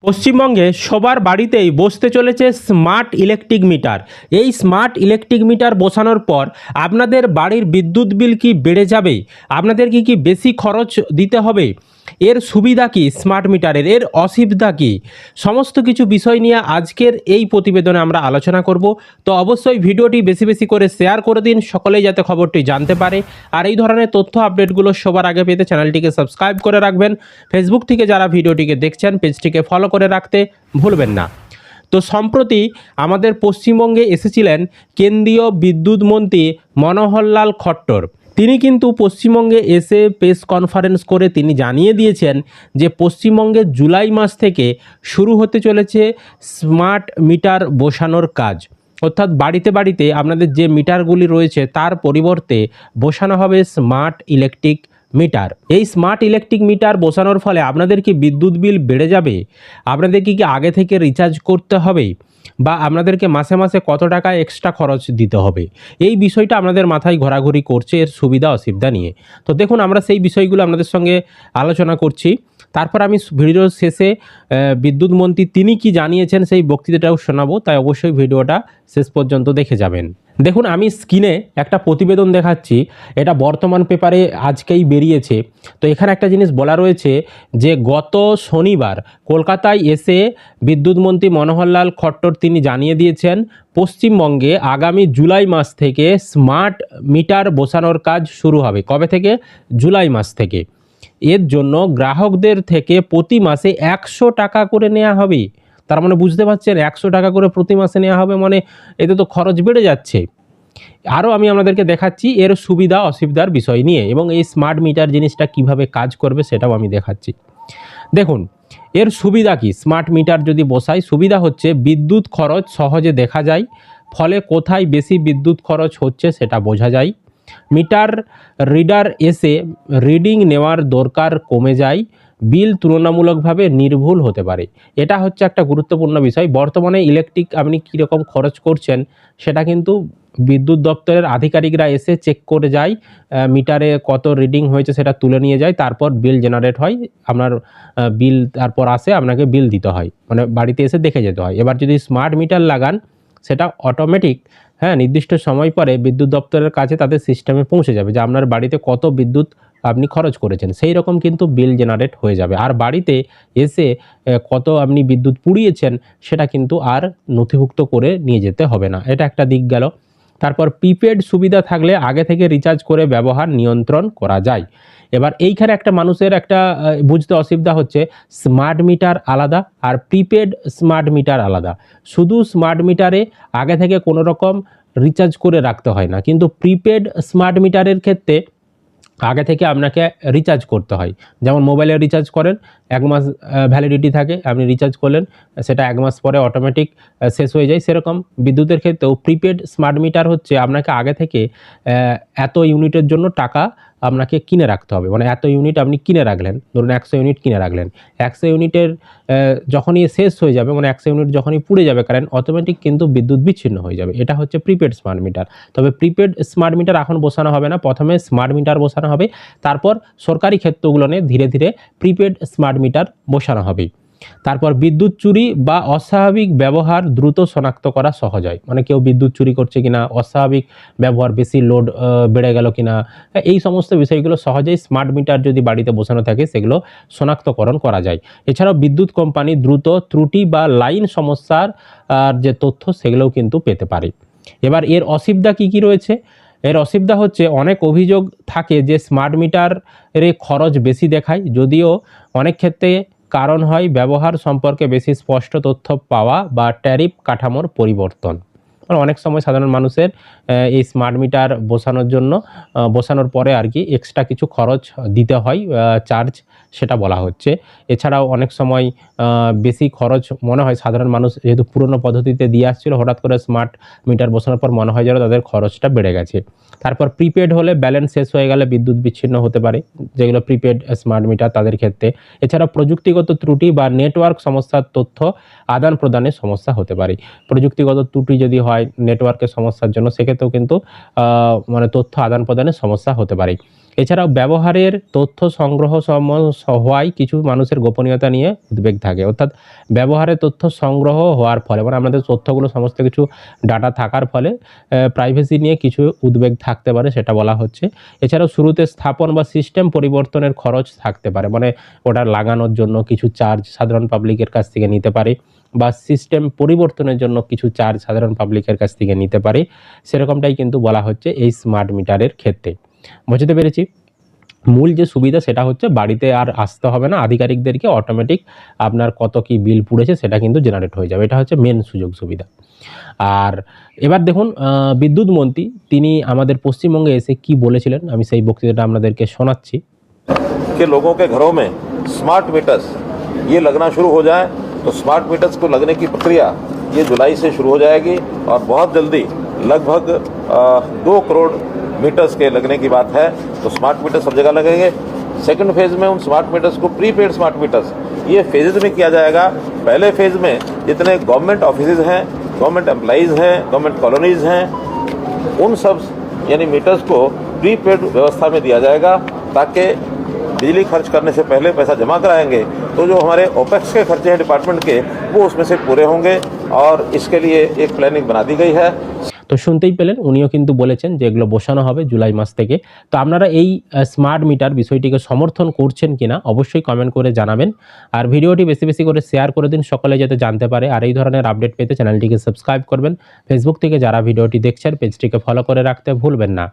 পশ্চিমবঙ্গে সবার বাড়িতেই বসতে চলেছে স্মার্ট ইলেকট্রিক মিটার। এই স্মার্ট ইলেকট্রিক মিটার বসানোর পর আপনাদের বাড়ির বিদ্যুৎ বিল কি বেড়ে যাবে? আপনাদের কি বেশি খরচ দিতে হবে? এর সুবিধা কি স্মার্ট মিটারের, এর অসুবিধা কি? সমস্ত কিছু বিষয় নিয়ে আজকের এই প্রতিবেদনে আমরা আলোচনা করব। তো অবশ্যই ভিডিওটি বেশি বেশি করে শেয়ার করে দিন, সকলেই যাতে খবরটি জানতে পারে। আর এই ধরনের তথ্য আপডেটগুলো সবার আগে পেতে চ্যানেলটিকে সাবস্ক্রাইব করে রাখবেন। ফেসবুক থেকে যারা ভিডিওটিকে দেখছেন পেজটিকে ফলো করে রাখতে ভুলবেন না। তো সম্প্রতি আমাদের পশ্চিমবঙ্গে এসেছিলেন কেন্দ্রীয় বিদ্যুৎ মন্ত্রী মনোহরলাল খট্টর। তিনি কিন্তু পশ্চিমবঙ্গে এসে প্রেস কনফারেন্স করে তিনি জানিয়ে দিয়েছেন যে পশ্চিমবঙ্গে জুলাই মাস থেকে শুরু হতে চলেছে স্মার্ট মিটার বসানোর কাজ। অর্থাৎ বাড়িতে বাড়িতে আপনাদের যে মিটারগুলি রয়েছে তার পরিবর্তে বসানো হবে স্মার্ট ইলেকট্রিক মিটার। এই স্মার্ট ইলেকট্রিক মিটার বসানোর ফলে আপনাদের কি বিদ্যুৎ বিল বেড়ে যাবে? আপনাদের কি আগে থেকে রিচার্জ করতে হবে? বা আপনাদেরকে মাসে মাসে কত টাকা এক্সট্রা খরচ দিতে হবে? এই বিষয়টা আপনাদের মাথায় ঘোরাঘুরি করছে, এর সুবিধা অসুবিধা নিয়ে। তো দেখুন, আমরা সেই বিষয়গুলো আপনাদের সঙ্গে আলোচনা করছি। তারপর আমি ভিডিওর শেষে বিদ্যুৎ মন্ত্রী তিনি কি জানিয়েছেন সেই বক্তৃতাটাও শোনাবো, তাই অবশ্যই ভিডিওটা শেষ পর্যন্ত দেখে যাবেন। দেখুন, আমি স্ক্রিনে একটা প্রতিবেদন দেখাচ্ছি, এটা বর্তমান পেপারে আজকেই বেরিয়েছে। তো এখানে একটা জিনিস বলা রয়েছে যে গত শনিবার কলকাতায় এসে বিদ্যুৎ মন্ত্রী মনোহরলাল খট্টর তিনি জানিয়ে দিয়েছেন পশ্চিমবঙ্গে আগামী জুলাই মাস থেকে স্মার্ট মিটার বসানোর কাজ শুরু হবে। কবে থেকে? জুলাই মাস থেকে। এর জন্য গ্রাহকদের থেকে প্রতি মাসে 100 টাকা করে নেওয়া হবে। তার মানে বুঝতে পারছেন, 100 টাকা করে প্রতি মাসে নেওয়া হবে, মানে এতে তো খরচ বেড়ে যাচ্ছে। আরও আমি আপনাদেরকে দেখাচ্ছি এর সুবিধা অসুবিধার বিষয় নিয়ে, এবং এই স্মার্ট মিটার জিনিসটা কিভাবে কাজ করবে সেটাও আমি দেখাচ্ছি। দেখুন, এর সুবিধা কি? স্মার্ট মিটার যদি বসাই, সুবিধা হচ্ছে বিদ্যুৎ খরচ সহজে দেখা যায়, ফলে কোথায় বেশি বিদ্যুৎ খরচ হচ্ছে সেটা বোঝা যায়। মিটার রিডার এসে রিডিং নেওয়ার দরকার কমে যায়, বিল তুলনামূলকভাবে নির্ভুল হতে পারে। এটা হচ্ছে একটা গুরুত্বপূর্ণ বিষয়। বর্তমানে ইলেকট্রিক আপনি কীরকম খরচ করছেন সেটা কিন্তু বিদ্যুৎ দপ্তরের আধিকারিকরা এসে চেক করে যায়, মিটারে কত রিডিং হয়েছে সেটা তুলে নিয়ে যায়, তারপর বিল জেনারেট হয়, আপনার বিল তারপর আসে, আপনাকে বিল দিতে হয়, মানে বাড়িতে এসে দেখে যেতে হয়। এবার যদি স্মার্ট মিটার লাগান সেটা অটোমেটিক নির্দিষ্ট সময় পরে বিদ্যুৎ দপ্তরের কাছে তাদের সিস্টেমে পৌঁছে যাবে যে আপনার বাড়িতে কত বিদ্যুৎ আপনি খরচ করেছেন, সেই রকম কিন্তু বিল জেনারেট হয়ে যাবে। আর বাড়িতে এসে কত আপনি বিদ্যুৎ পুড়িয়েছেন সেটা কিন্তু আর নথিভুক্ত করে নিয়ে যেতে হবে না। এটা একটা দিক গেল। তারপর প্রিপেড সুবিধা থাকলে আগে থেকে রিচার্জ করে ব্যবহার নিয়ন্ত্রণ করা যায়। এবার এইখানে একটা মানুষের একটা বুঝতে অসুবিধা হচ্ছে, স্মার্ট মিটার আলাদা আর প্রিপেড স্মার্ট মিটার আলাদা। শুধু স্মার্ট মিটারে আগে থেকে কোনো রকম রিচার্জ করে রাখতে হয় না, কিন্তু প্রিপেড স্মার্ট মিটারের ক্ষেত্রে আগে থেকে আপনাকে রিচার্জ করতে হয়। যেমন মোবাইলে রিচার্জ করেন, 1 মাস ভ্যালিডিটি থাকে, আপনি রিচার্জ করলেন, সেটা 1 মাস পরে অটোমেটিক শেষ হয়ে যায়। সেরকম বিদ্যুতের ক্ষেত্রেও প্রিপেড স্মার্ট মিটার হচ্ছে আপনাকে আগে থেকে এত ইউনিটের জন্য টাকা আপনাকে কিনে রাখতে হবে। মানে এত ইউনিট আপনি কিনে রাখলেন, ধরুন 100 ইউনিট কিনে রাখলেন, 100 ইউনিটের যখনই শেষ হয়ে যাবে, মানে 100 ইউনিট যখনই পুড়ে যাবে কারেন্ট, অটোমেটিক কিন্তু বিদ্যুৎ বিচ্ছিন্ন হয়ে যাবে। এটা হচ্ছে প্রিপেড স্মার্ট মিটার। তবে প্রিপেড স্মার্ট মিটার এখন বসানো হবে না, প্রথমে স্মার্ট মিটার বসানো হবে, তারপর সরকারি ক্ষেত্রগুলোনে ধীরে ধীরে প্রিপেড স্মার্ট মিটার বসানো হবে। তারপর বিদ্যুৎ চুরি বা অস্বাভাবিক ব্যবহার দ্রুত শনাক্ত করা সহজ হয়। মানে কেউ বিদ্যুৎ চুরি করছে কিনা, অস্বাভাবিক ব্যবহার, বেশি লোড বেড়ে গেল কিনা, এই সমস্ত বিষয়গুলো সহজেই স্মার্ট মিটার যদি বাড়িতে বসানো থাকে সেগুলো শনাক্তকরণ করা যায়। এছাড়াও বিদ্যুৎ কোম্পানি দ্রুত ত্রুটি বা লাইন সমস্যার যে তথ্য সেগুলোও কিন্তু পেতে পারে। এবার এর অসুবিধা কী কী রয়েছে? এর অসুবিধা হচ্ছে অনেক অভিযোগ থাকে যে স্মার্ট মিটারে খরচ বেশি দেখায়, যদিও অনেক ক্ষেত্রে কারণ হয় ব্যবহার সম্পর্কে বেশি স্পষ্ট তথ্য পাওয়া বা ট্যারিফ কাঠামোর পরিবর্তন। অনেক সময় সাধারণ মানুষের এই স্মার্ট মিটার বসানোর জন্য বসানোর পরে আর কি এক্সট্রা কিছু খরচ দিতে হয়, চার্জ, সেটা বলা হচ্ছে। এছাড়াও অনেক সময় বেশি খরচ মনে হয় সাধারণ মানুষ যেহেতু পুরনো পদ্ধতিতে দিয়ে আসছিল, হঠাৎ করে স্মার্ট মিটার বসানোর পর মনে হয় যেন তাদের খরচটা বেড়ে গেছে। তারপর প্রিপেড হলে ব্যালেন্স শেষ হয়ে গেলে বিদ্যুৎ বিচ্ছিন্ন হতে পারে, যেগুলো প্রিপেড স্মার্ট মিটার তাদের ক্ষেত্রে। এছাড়া প্রযুক্তিগত ত্রুটি বা নেটওয়ার্ক সমস্যার তথ্য আদান প্রদানের সমস্যা হতে পারে। প্রযুক্তিগত ত্রুটি যদি হয় নেটওয়ার্কের সমস্যার জন্য, সেক্ষেত্রেও কিন্তু মানে তথ্য আদান প্রদানের সমস্যা হতে পারে। এছাড়াও ব্যবহারের তথ্য সংগ্রহ হওয়ায় কিছু মানুষের গোপনীয়তা নিয়ে উদ্বেগ থাকে, অর্থাৎ ব্যবহারের তথ্য সংগ্রহ হওয়ার ফলে মানে আমাদের তথ্যগুলো সমস্ত কিছু ডাটা থাকার ফলে প্রাইভেসি নিয়ে কিছু উদ্বেগ থাকতে পারে, সেটা বলা হচ্ছে। এছাড়াও শুরুতে স্থাপন বা সিস্টেম পরিবর্তনের খরচ থাকতে পারে, মানে ওটা লাগানোর জন্য কিছু চার্জ সাধারণ পাবলিকের কাছ থেকে নিতে পারে, বা সিস্টেম পরিবর্তনের জন্য কিছু চার্জ সাধারণ পাবলিকের কাছ থেকে নিতে পারে, সেরকমটাই কিন্তু বলা হচ্ছে এই স্মার্ট মিটারের ক্ষেত্রে। বুঝতে পেরেছি। মূল যে সুবিধা সেটা হচ্ছে বাড়িতে আর আসতে হবে না, আধিকারিকদেরকে অটোমেটিক আপনার কত কি বিল পুড়েছে সেটা কিন্তু জেনারেট হয়ে যাবে, এটা হচ্ছে মেন সুযোগ সুবিধা। আর এবার দেখুন বিদ্যুৎ মন্ত্রী তিনি আমাদের পশ্চিমবঙ্গে এসে কি বলেছিলেন, আমি সেই বক্তৃতাটা আপনাদেরকে শোনাচ্ছি। कि लोगों के घरों में स्मार्ट मीटर्स ये लगना शुरू हो जाए, तो स्मार्ट मीटर्स को लगने की प्रक्रिया ये जुलाई से शुरू हो जाएगी और बहुत जल्दी लगभग 2 करोड़ मीटर्स के लगने की बात है। तो स्मार्ट मीटर सब जगह लगेंगे। सेकंड फेज में उन स्मार्ट मीटर्स को प्रीपेड स्मार्ट मीटर्स ये फेजेज में किया जाएगा। पहले फेज में जितने गवर्नमेंट ऑफिसेज हैं, गवर्नमेंट एम्प्लॉइज़ हैं, गवर्नमेंट कॉलोनीज़ हैं, उन सब यानी मीटर्स को प्रीपेड व्यवस्था में दिया जाएगा, ताकि बिजली खर्च करने से पहले पैसा जमा कराएंगे तो जो हमारे ओपेक्स के खर्चे हैं डिपार्टमेंट के वो उसमें से पूरे होंगे, और इसके लिए एक प्लानिंग बना दी गई है। তো শুনতেই পেলেন, উনিও কিন্তু বলেছেন যে এগুলো বসানো হবে জুলাই মাস থেকে। তো আপনারা এই স্মার্ট মিটার বিষয়টিকে সমর্থন করছেন কিনা অবশ্যই কমেন্ট করে জানাবেন, আর ভিডিওটি বেশি বেশি করে শেয়ার করে দিন, সকলে যাতে জানতে পারে। আর এই ধরনের আপডেট পেতে চ্যানেলটিকে সাবস্ক্রাইব করবেন। ফেসবুক থেকে যারা ভিডিওটি দেখছেন পেজটিকে ফলো করে রাখতে ভুলবেন না।